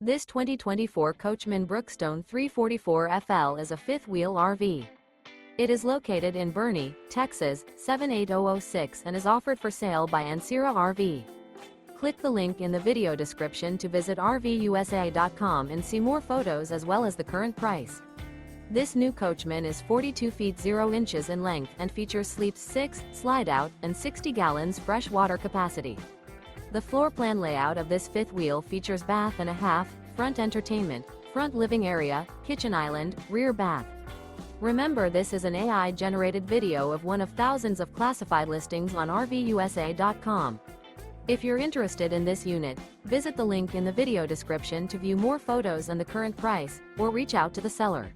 This 2024 Coachmen Brookstone 344FL is a fifth-wheel RV. It is located in Boerne, Texas, 78006 and is offered for sale by Ancira RV. Click the link in the video description to visit RVUSA.com and see more photos as well as the current price. This new Coachmen is 42 feet 0 inches in length and features sleeps 6, slide-out, and 60 gallons fresh water capacity. The floor plan layout of this fifth wheel features bath and a half, front entertainment, front living area, kitchen island, rear bath. Remember, this is an AI-generated video of one of thousands of classified listings on RVUSA.com. If you're interested in this unit, visit the link in the video description to view more photos and the current price, or reach out to the seller.